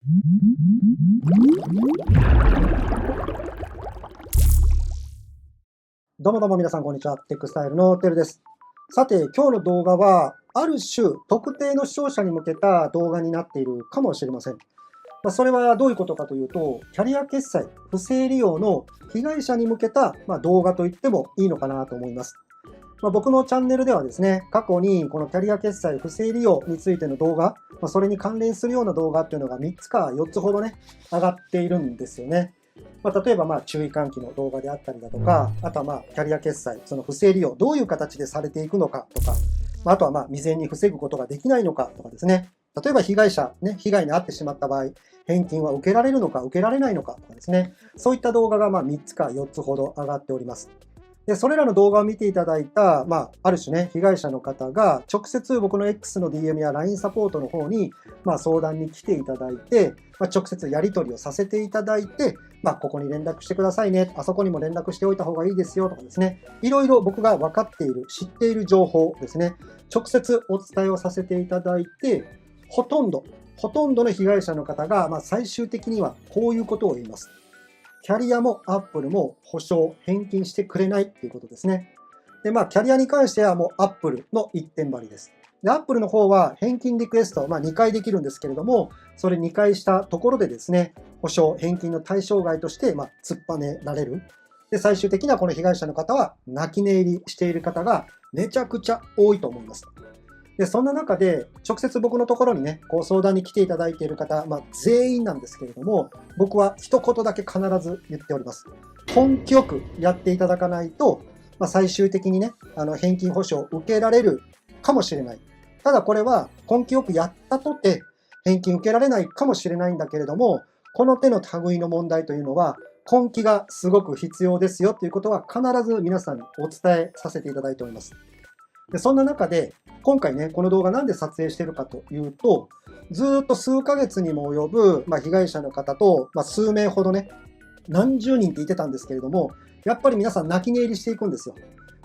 どうもどうも皆さんこんにちは。テックスタイルのてるです。さて、今日の動画は、ある種特定の視聴者に向けた動画になっているかもしれません。それはどういうことかというと、キャリア決済、不正利用の被害者に向けた動画と言ってもいいのかなと思います。僕のチャンネルではですね、過去にこのキャリア決済不正利用についての動画、それに関連するような動画っていうのが3つか4つほどね、上がっているんですよね。例えば注意喚起の動画であったりだとか、あとはキャリア決済、その不正利用、どういう形でされていくのかとか、あとは未然に防ぐことができないのかとかですね、例えば被害に遭ってしまった場合、返金は受けられるのか受けられないのかとかですね、そういった動画が3つか4つほど上がっております。で、それらの動画を見ていただいた、ある種ね、被害者の方が直接僕の X の DM や LINE サポートの方に、相談に来ていただいて、直接やり取りをさせていただいて、ここに連絡してくださいね、あそこにも連絡しておいた方がいいですよとかですね、いろいろ僕が分かっている、知っている情報ですね、直接お伝えをさせていただいて、ほとんどの被害者の方が、最終的にはこういうことを言います。キャリアもアップルも保証、返金してくれないっていうことですね。で、キャリアに関してはもうアップルの一点張りです。で、アップルの方は返金リクエスト、2回できるんですけれども、それ2回したところでですね、保証、返金の対象外として、突っぱねられる。で、最終的にはこの被害者の方は泣き寝入りしている方がめちゃくちゃ多いと思います。で、そんな中で、直接僕のところにね、相談に来ていただいている方、全員なんですけれども、僕は一言だけ必ず言っております。根気よくやっていただかないと、最終的にね、返金保証を受けられるかもしれない。ただこれは根気よくやったとて、返金受けられないかもしれないんだけれども、この手の類の問題というのは、根気がすごく必要ですよということは必ず皆さんにお伝えさせていただいております。で、そんな中で、今回ね、この動画なんで撮影しているかというと、ずっと数ヶ月にも及ぶ、被害者の方と、数名ほどね、何十人って言ってたんですけれども、やっぱり皆さん泣き寝入りしていくんですよ。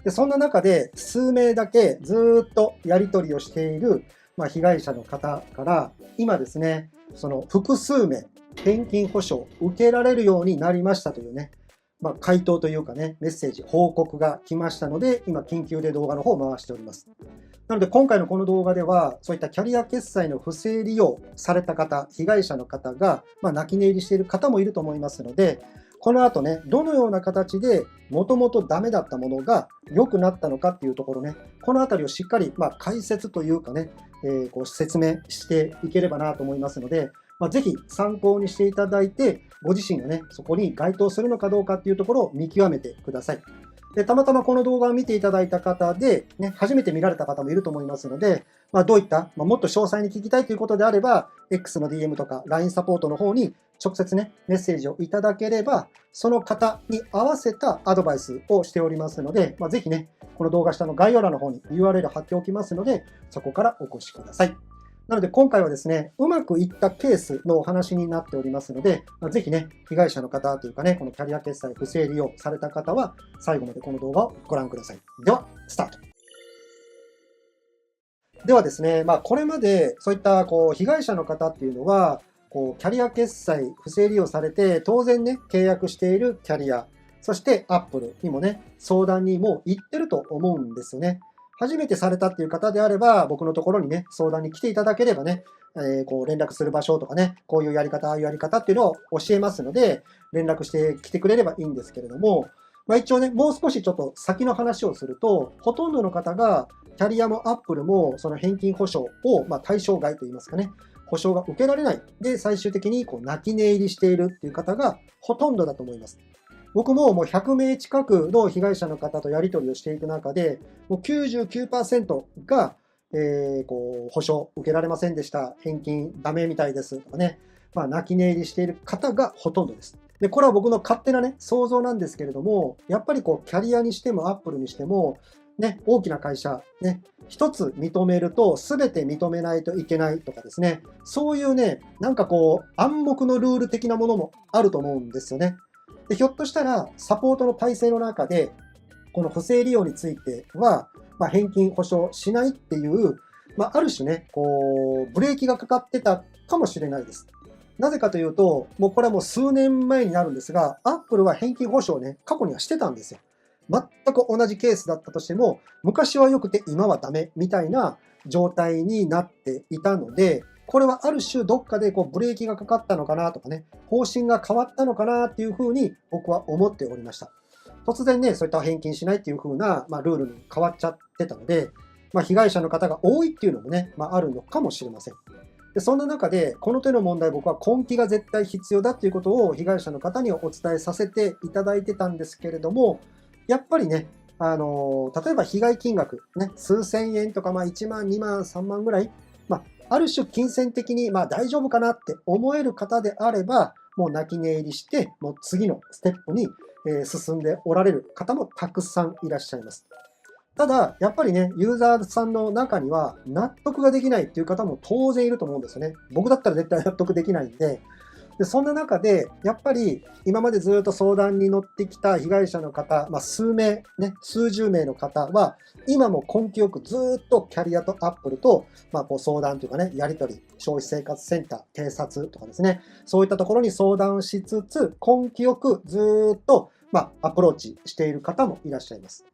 で、そんな中で、数名だけずっとやり取りをしている、被害者の方から、今ですね、その複数名、返金保証受けられるようになりましたというね、回答というかね、メッセージ、報告が来ましたので、今、緊急で動画の方を回しております。なので、今回のこの動画では、そういったキャリア決済の不正利用された方、被害者の方が、泣き寝入りしている方もいると思いますので、この後ね、どのような形で、もともとダメだったものが良くなったのかっていうところね、このあたりをしっかり、解説というかね、説明していければなと思いますので、ぜひ参考にしていただいて、ご自身がね、そこに該当するのかどうかっていうところを見極めてください。で、たまたまこの動画を見ていただいた方で、ね、初めて見られた方もいると思いますので、どういった、もっと詳細に聞きたいということであれば、X の DM とか LINE サポートの方に直接ね、メッセージをいただければ、その方に合わせたアドバイスをしておりますので、ぜひね、この動画下の概要欄の方に URL 貼っておきますので、そこからお越しください。なので今回はですね、うまくいったケースのお話になっておりますので、ぜひね、被害者の方というかね、このキャリア決済不正利用された方は、最後までこの動画をご覧ください。では、スタート。ではですね、これまでそういった被害者の方っていうのは、キャリア決済不正利用されて、当然ね、契約しているキャリア、そしてアップルにもね、相談にも行ってると思うんですよね。初めてされたっていう方であれば、僕のところにね、相談に来ていただければね、連絡する場所とかね、こういうやり方、ああいうやり方っていうのを教えますので、連絡してきてくれればいいんですけれども、一応ね、もう少しちょっと先の話をすると、ほとんどの方が、キャリアもアップルも、その返金保証を、対象外といいますかね、保証が受けられない。で、最終的に泣き寝入りしているっていう方がほとんどだと思います。僕ももう100名近くの被害者の方とやり取りをしていく中で、もう 99% が、保証受けられませんでした。返金ダメみたいです。とかね。泣き寝入りしている方がほとんどです。で、これは僕の勝手なね、想像なんですけれども、やっぱりキャリアにしてもアップルにしても、ね、大きな会社、ね、一つ認めると全て認めないといけないとかですね、そういうね、暗黙のルール的なものもあると思うんですよね。で、ひょっとしたら、サポートの体制の中で、この不正利用については、返金保証しないっていう、ある種ね、ブレーキがかかってたかもしれないです。なぜかというと、もうこれはもう数年前になるんですが、Apple は返金保証をね、過去にはしてたんですよ。全く同じケースだったとしても、昔は良くて今はダメみたいな状態になっていたので、これはある種どっかでこうブレーキがかかったのかなとかね、方針が変わったのかなっていうふうに僕は思っておりました。突然ね、そういった返金しないっていう風な、ルールに変わっちゃってたので、被害者の方が多いっていうのもね、あるのかもしれません。で、そんな中で、この手の問題、僕は根気が絶対必要だっていうことを被害者の方にお伝えさせていただいてたんですけれども、やっぱりね、例えば被害金額、ね、数千円とか、1万、2万、3万ぐらい、ある種金銭的に、大丈夫かなって思える方であれば、もう泣き寝入りして、もう次のステップに進んでおられる方もたくさんいらっしゃいます。ただ、やっぱりね、ユーザーさんの中には納得ができないっていう方も当然いると思うんですよね。僕だったら絶対納得できないんで、そんな中で、やっぱり今までずっと相談に乗ってきた被害者の方、数名、ね、数十名の方は、今も根気よくずっとキャリアとアップルと、こう相談というかね、やり取り、消費生活センター、警察とかですね、そういったところに相談しつつ、根気よくずっと、アプローチしている方もいらっしゃいます。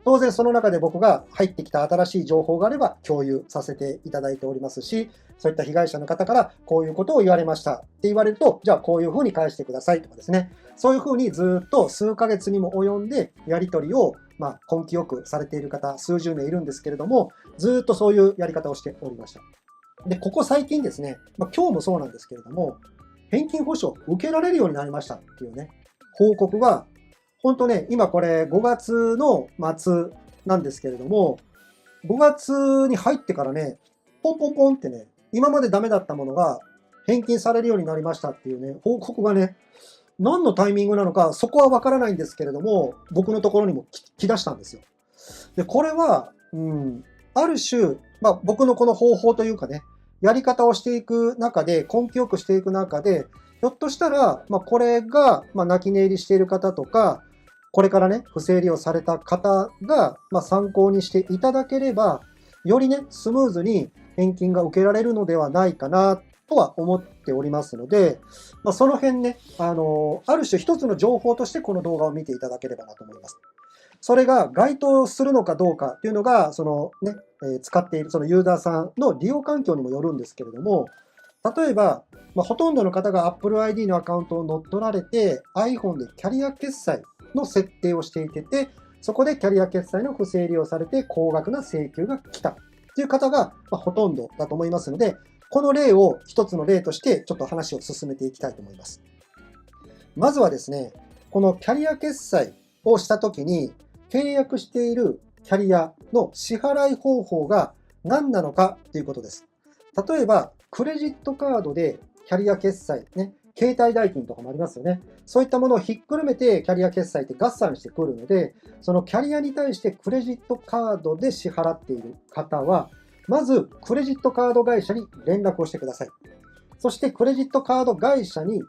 当然その中で僕が入ってきた新しい情報があれば共有させていただいておりますし、そういった被害者の方からこういうことを言われましたって言われると、じゃあこういうふうに返してくださいとかですね、そういうふうにずっと数ヶ月にも及んでやり取りを根気よくされている方、数十名いるんですけれども、ずっとそういうやり方をしておりました。で、ここ最近ですね、今日もそうなんですけれども、返金保証受けられるようになりましたっていうね、報告が本当ね、今これ5月の末なんですけれども、5月に入ってからね、ポンポンポンってね、今までダメだったものが返金されるようになりましたっていうね、報告がね、何のタイミングなのか、そこはわからないんですけれども、僕のところにも来だしたんですよ。で、これは、ある種、僕のこの方法というかね、やり方をしていく中で、根気よくしていく中で、ひょっとしたら、これが、泣き寝入りしている方とか、これからね、不正利用された方が、参考にしていただければ、よりね、スムーズに返金が受けられるのではないかな、とは思っておりますので、その辺ね、ある種一つの情報としてこの動画を見ていただければなと思います。それが該当するのかどうかっていうのが、そのね、使っているそのユーザーさんの利用環境にもよるんですけれども、例えば、ほとんどの方が Apple ID のアカウントを乗っ取られて iPhone でキャリア決済の設定をしていて、そこでキャリア決済の不正利用されて高額な請求が来たという方がほとんどだと思いますので、この例を一つの例としてちょっと話を進めていきたいと思います。まずはですね、このキャリア決済をしたときに契約しているキャリアの支払い方法が何なのかということです。例えば、クレジットカードでキャリア決済、ね、携帯代金とかもありますよね。そういったものをひっくるめてキャリア決済って合算してくるので、そのキャリアに対してクレジットカードで支払っている方は、まずクレジットカード会社に連絡をしてください。そしてクレジットカード会社に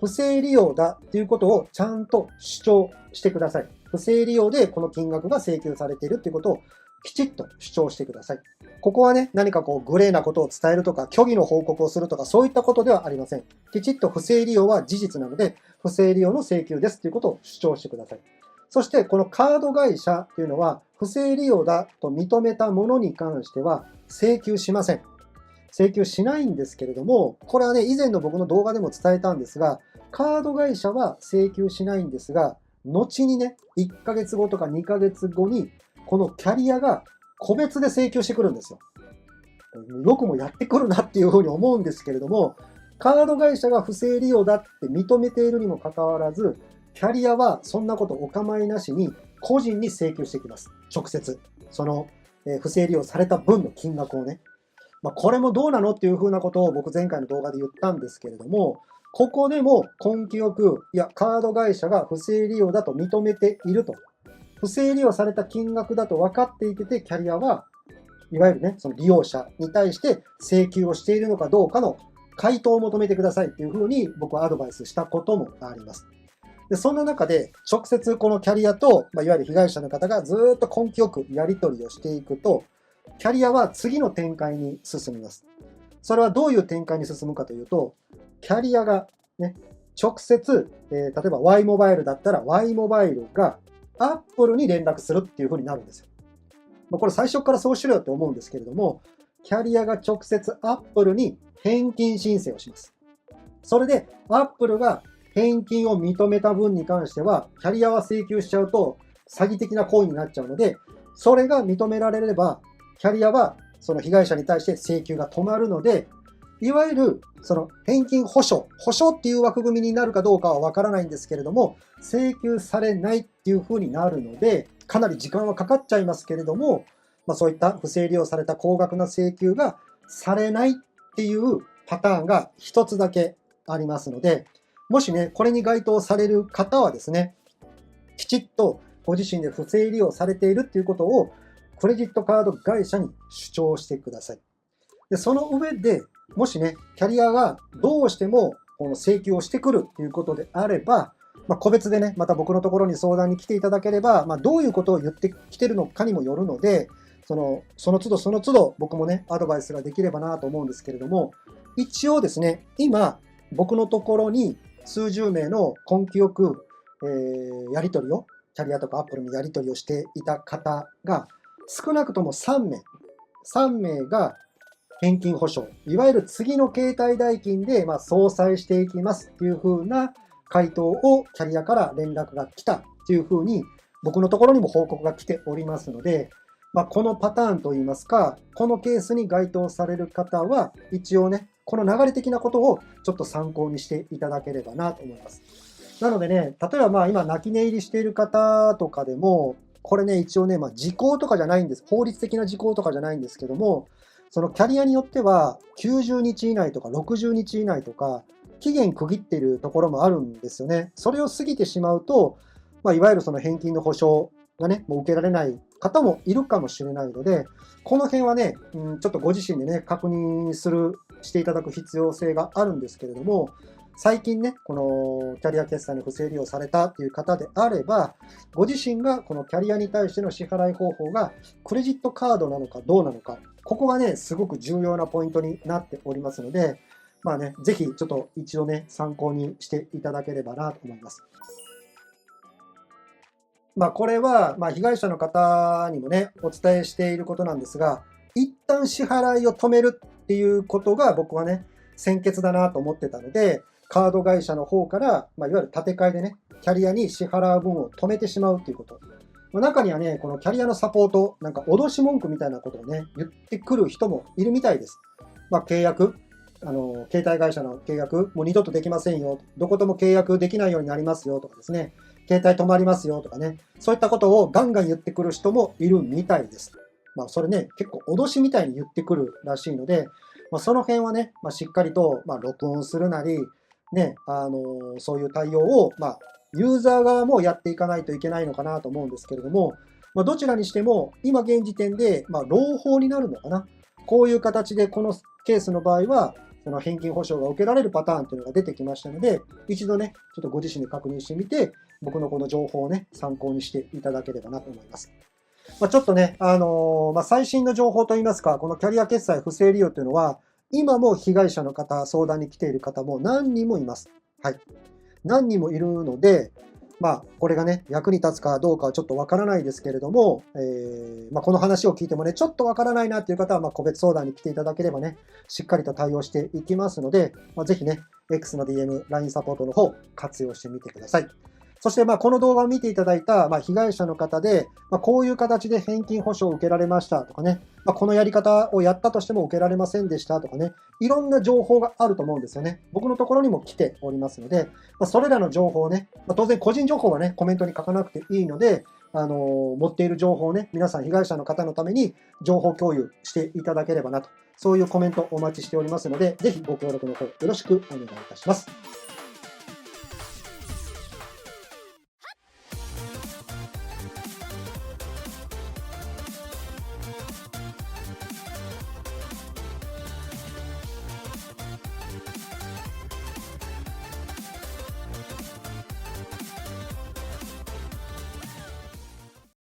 不正利用だということをちゃんと主張してください。不正利用でこの金額が請求されているということをきちっと主張してください。ここはね、何かこうグレーなことを伝えるとか、虚偽の報告をするとか、そういったことではありません。きちっと不正利用は事実なので、不正利用の請求ですということを主張してください。そして、このカード会社というのは、不正利用だと認めたものに関しては請求しません。請求しないんですけれども、これはね、以前の僕の動画でも伝えたんですが、カード会社は請求しないんですが、後にね、1ヶ月後とか2ヶ月後に、このキャリアが個別で請求してくるんですよ。よくもやってくるなっていうふうに思うんですけれども、カード会社が不正利用だって認めているにもかかわらず、キャリアはそんなことお構いなしに個人に請求してきます。直接。その不正利用された分の金額をね。これもどうなのっていうふうなことを僕前回の動画で言ったんですけれども、ここでも根気よく、いや、カード会社が不正利用だと認めていると。不正利用された金額だと分かっていて、キャリアはいわゆるね、その利用者に対して請求をしているのかどうかの回答を求めてくださいっていうふうに僕はアドバイスしたこともあります。で、そんな中で直接このキャリアと、いわゆる被害者の方がずっと根気よくやり取りをしていくと、キャリアは次の展開に進みます。それはどういう展開に進むかというと、キャリアがね、直接、例えば Y モバイルだったら Y モバイルが Apple に連絡するっていう風になるんですよ。これ最初からそうしろよって思うんですけれども、キャリアが直接 Apple に返金申請をします。それで Apple が返金を認めた分に関しては、キャリアは請求しちゃうと詐欺的な行為になっちゃうので、それが認められれば、キャリアはその被害者に対して請求が止まるので、いわゆるその返金保証っていう枠組みになるかどうかはわからないんですけれども、請求されないっていう風になるので、かなり時間はかかっちゃいますけれども、そういった不正利用された高額な請求がされないっていうパターンが一つだけありますので、もしね、これに該当される方はですね、きちっとご自身で不正利用されているっていうことをクレジットカード会社に主張してください。で、その上で、もしね、キャリアがどうしてもこの請求をしてくるということであれば、個別でね、また僕のところに相談に来ていただければ、どういうことを言ってきてるのかにもよるので、その都度僕もね、アドバイスができればなと思うんですけれども、一応ですね、今、僕のところに数十名の根気よく、やり取りを、キャリアとかアップルにやり取りをしていた方が、少なくとも3名が返金保証、いわゆる次の携帯代金で相殺していきますっていう風な回答をキャリアから連絡が来たっていう風に僕のところにも報告が来ておりますので、このパターンといいますか、このケースに該当される方は一応ね、この流れ的なことをちょっと参考にしていただければなと思います。なのでね、例えば今泣き寝入りしている方とかでも、これね、一応ね、時効とかじゃないんです。法律的な時効とかじゃないんですけども、そのキャリアによっては90日以内とか60日以内とか、期限区切っているところもあるんですよね。それを過ぎてしまうと、いわゆるその返金の保証がね、もう受けられない方もいるかもしれないので、この辺はね、ちょっとご自身でね、確認していただく必要性があるんですけれども、最近ね、このキャリア決済に不正利用されたという方であれば、ご自身がこのキャリアに対しての支払い方法がクレジットカードなのかどうなのか、ここがね、すごく重要なポイントになっておりますので、ぜひちょっと一度ね、参考にしていただければなと思います。これは、被害者の方にもね、お伝えしていることなんですが、一旦支払いを止めるっていうことが僕はね、先決だなと思ってたので、カード会社の方から、いわゆる建て替えでね、キャリアに支払う分を止めてしまうっていうこと。中にはね、このキャリアのサポート、なんか脅し文句みたいなことをね、言ってくる人もいるみたいです。契約、携帯会社の契約、もう二度とできませんよ。どことも契約できないようになりますよとかですね。携帯止まりますよとかね。そういったことをガンガン言ってくる人もいるみたいです。それね、結構脅しみたいに言ってくるらしいので、その辺はね、しっかりと、録音するなり、ね、そういう対応を、ユーザー側もやっていかないといけないのかなと思うんですけれども、どちらにしても、今現時点で、朗報になるのかな。こういう形で、このケースの場合は、その返金保証が受けられるパターンというのが出てきましたので、一度ね、ちょっとご自身で確認してみて、僕のこの情報をね、参考にしていただければなと思います。ちょっとね、最新の情報といいますか、このキャリア決済不正利用というのは、今も被害者の方、相談に来ている方も何人もいます。はい。何人もいるので、これがね、役に立つかどうかはちょっとわからないですけれども、この話を聞いてもね、ちょっとわからないなっていう方は、個別相談に来ていただければね、しっかりと対応していきますので、ぜひね、X の DM、LINE サポートの方、活用してみてください。そして、この動画を見ていただいた、被害者の方で、こういう形で返金保証を受けられましたとかね、このやり方をやったとしても受けられませんでしたとかね、いろんな情報があると思うんですよね。僕のところにも来ておりますので、それらの情報をね、当然個人情報はね、コメントに書かなくていいので、持っている情報をね、皆さん被害者の方のために情報共有していただければなと、そういうコメントお待ちしておりますので、ぜひご協力の方よろしくお願いいたします。